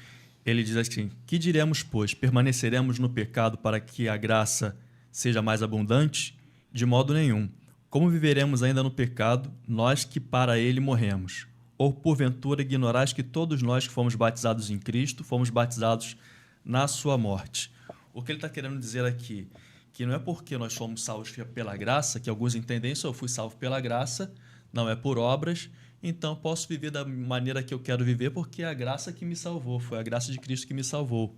ele diz assim, que diremos, pois? Permaneceremos no pecado para que a graça seja mais abundante? De modo nenhum. Como viveremos ainda no pecado, nós que para ele morremos? Ou, porventura, ignorais que todos nós que fomos batizados em Cristo, fomos batizados na sua morte? O que ele está querendo dizer aqui? Que não é porque nós fomos salvos pela graça, que alguns entendem isso, eu fui salvo pela graça, não é por obras, então posso viver da maneira que eu quero viver porque é a graça que me salvou, foi a graça de Cristo que me salvou.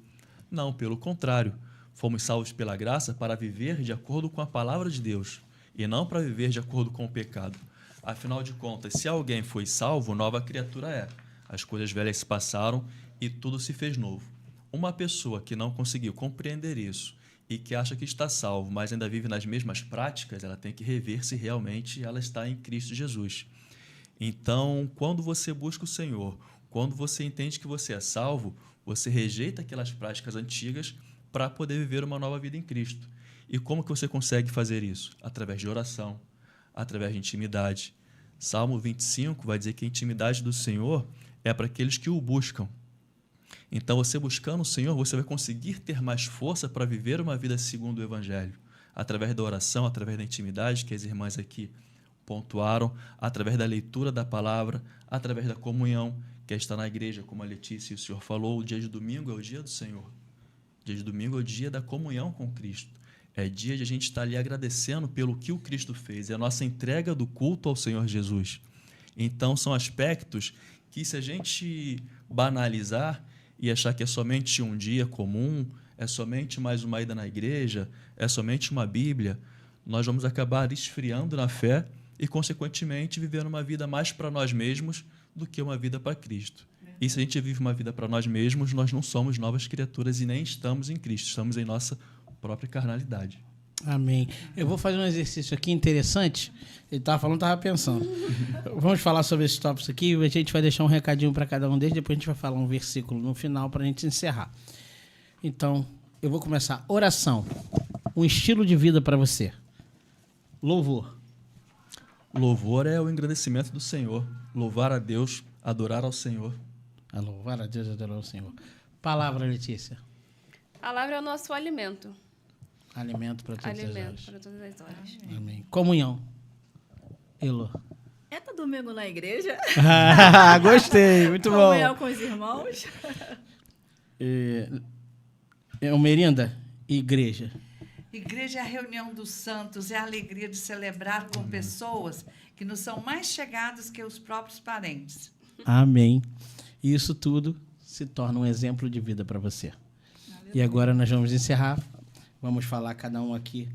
Não, pelo contrário, fomos salvos pela graça para viver de acordo com a palavra de Deus e não para viver de acordo com o pecado. Afinal de contas, se alguém foi salvo, nova criatura é. As coisas velhas se passaram e tudo se fez novo. Uma pessoa que não conseguiu compreender isso e que acha que está salvo, mas ainda vive nas mesmas práticas, ela tem que rever se realmente ela está em Cristo Jesus. Então, quando você busca o Senhor, quando você entende que você é salvo, você rejeita aquelas práticas antigas para poder viver uma nova vida em Cristo. E como que você consegue fazer isso? Através de oração, através de intimidade. Salmo 25 vai dizer que a intimidade do Senhor é para aqueles que o buscam. Então, você buscando o Senhor, você vai conseguir ter mais força para viver uma vida segundo o Evangelho. Através da oração, através da intimidade, que as irmãs aqui pontuaram, através da leitura da palavra, através da comunhão, que é estar na igreja, como a Letícia e o Senhor falou, o dia de domingo é o dia do Senhor. O dia de domingo é o dia da comunhão com Cristo. É dia de a gente estar ali agradecendo pelo que o Cristo fez. É a nossa entrega do culto ao Senhor Jesus. Então, são aspectos que, se a gente banalizar e achar que é somente um dia comum, é somente mais uma ida na igreja, é somente uma Bíblia, nós vamos acabar esfriando na fé e, consequentemente, vivendo uma vida mais para nós mesmos do que uma vida para Cristo. E se a gente vive uma vida para nós mesmos, nós não somos novas criaturas e nem estamos em Cristo, estamos em nossa própria carnalidade. Amém. Eu vou fazer um exercício aqui interessante. Ele estava falando, estava pensando. Vamos falar sobre esses tópicos aqui. A gente vai deixar um recadinho para cada um deles. Depois a gente vai falar um versículo no final para a gente encerrar. Então, eu vou começar. Oração. Um estilo de vida para você. Louvor. Louvor é o engrandecimento do Senhor. Louvar a Deus, adorar ao Senhor. Louvar a Deus, adorar ao Senhor. Palavra, Letícia. A palavra é o nosso alimento. Alimento para todas as horas. Alimento para todas as horas. Amém. Comunhão. Elô. É todo domingo na igreja. Gostei, muito bom. Comunhão com os irmãos. Merinda, igreja. Igreja é a reunião dos santos, é a alegria de celebrar com pessoas que nos são mais chegadas que os próprios parentes. Amém. E isso tudo se torna um exemplo de vida para você. E agora nós vamos encerrar. Vamos falar cada um aqui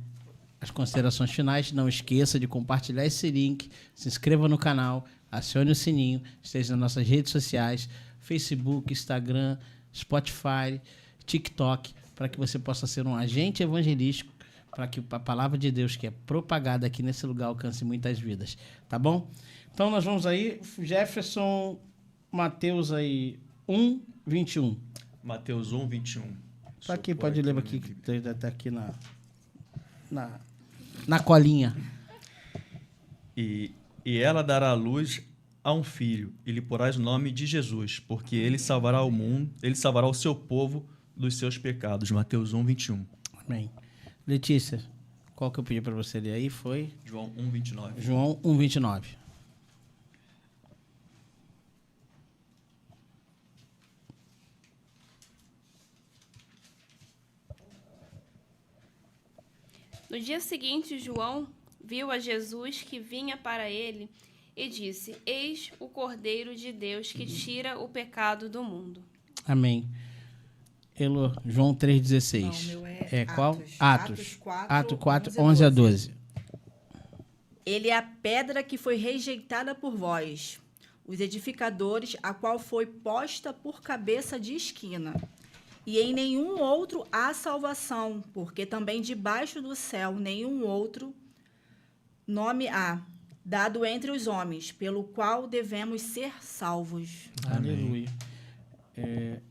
as considerações finais. Não esqueça de compartilhar esse link, se inscreva no canal, acione o sininho, esteja nas nossas redes sociais, Facebook, Instagram, Spotify, TikTok, para que você possa ser um agente evangelístico, para que a palavra de Deus que é propagada aqui nesse lugar alcance muitas vidas. Tá bom? Então nós vamos aí, Jefferson, Mateus aí, 1, 21. Mateus 1, 21. Só aqui, pode ler aqui, que está aqui na colinha. E ela dará à luz a um filho, e lhe porás o nome de Jesus, porque ele salvará o mundo, ele salvará o seu povo dos seus pecados. Mateus 1, 21. Amém. Letícia, qual que eu pedi para você ler aí foi? João 1, 29. João 1, 29. No dia seguinte, João viu a Jesus que vinha para ele e disse: Eis o Cordeiro de Deus que tira o pecado do mundo. Amém. Elô, João 3,16. Não, o meu é qual? Atos 4, 11 a 12. Ele é a pedra que foi rejeitada por vós, os edificadores, a qual foi posta por cabeça de esquina. E em nenhum outro há salvação, porque também debaixo do céu nenhum outro nome há, dado entre os homens, pelo qual devemos ser salvos. Aleluia.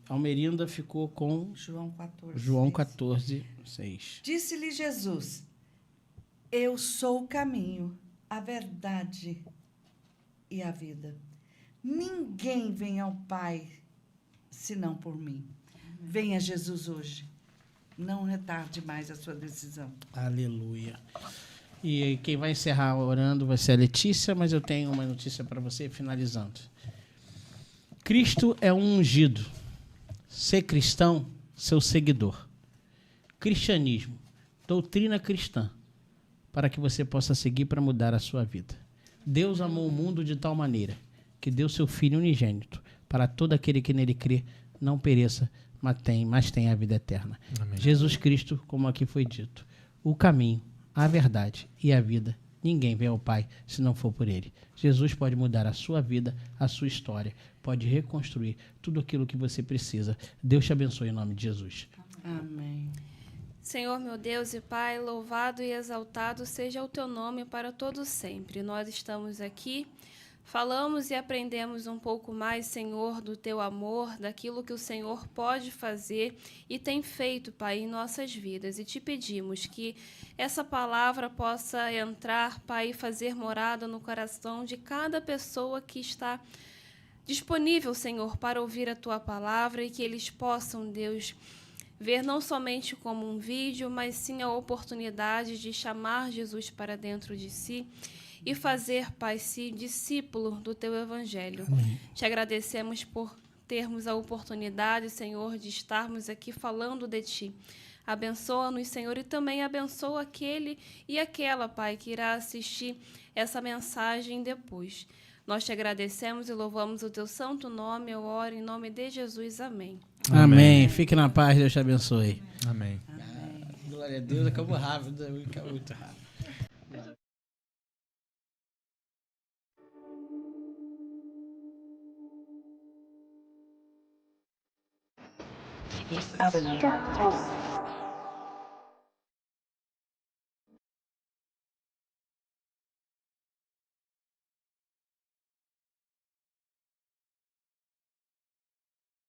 Almerinda ficou com João 14, 6. Disse-lhe Jesus: Eu sou o caminho, a verdade e a vida. Ninguém vem ao Pai senão por mim. Venha Jesus hoje. Não retarde mais a sua decisão. Aleluia. E quem vai encerrar orando vai ser a Letícia, mas eu tenho uma notícia para você finalizando. Cristo é um ungido. Ser cristão, seu seguidor. Cristianismo, doutrina cristã, para que você possa seguir para mudar a sua vida. Deus amou o mundo de tal maneira que deu seu Filho unigênito para todo aquele que nele crê não pereça, mas tenha a vida eterna. Amém. Jesus Cristo, como aqui foi dito, o caminho, a verdade e a vida. Ninguém vem ao Pai se não for por Ele. Jesus pode mudar a sua vida, a sua história, pode reconstruir tudo aquilo que você precisa. Deus te abençoe em nome de Jesus. Amém. Senhor, meu Deus e Pai, louvado e exaltado seja o teu nome para todo sempre. Nós estamos aqui, falamos e aprendemos um pouco mais, Senhor, do teu amor, daquilo que o Senhor pode fazer e tem feito, Pai, em nossas vidas. E te pedimos que essa palavra possa entrar, Pai, e fazer morada no coração de cada pessoa que está disponível, Senhor, para ouvir a tua palavra e que eles possam, Deus, ver não somente como um vídeo, mas sim a oportunidade de chamar Jesus para dentro de si e fazer, Pai, se discípulo do teu evangelho. Amém. Te agradecemos por termos a oportunidade, Senhor, de estarmos aqui falando de ti. Abençoa-nos, Senhor, e também abençoa aquele e aquela, Pai, que irá assistir essa mensagem depois. Nós te agradecemos e louvamos o teu santo nome. Eu oro em nome de Jesus. Amém. Amém. Fique na paz, Deus te abençoe. Amém. Glória a Deus, acabou rápido, acabou muito rápido. East Avenue.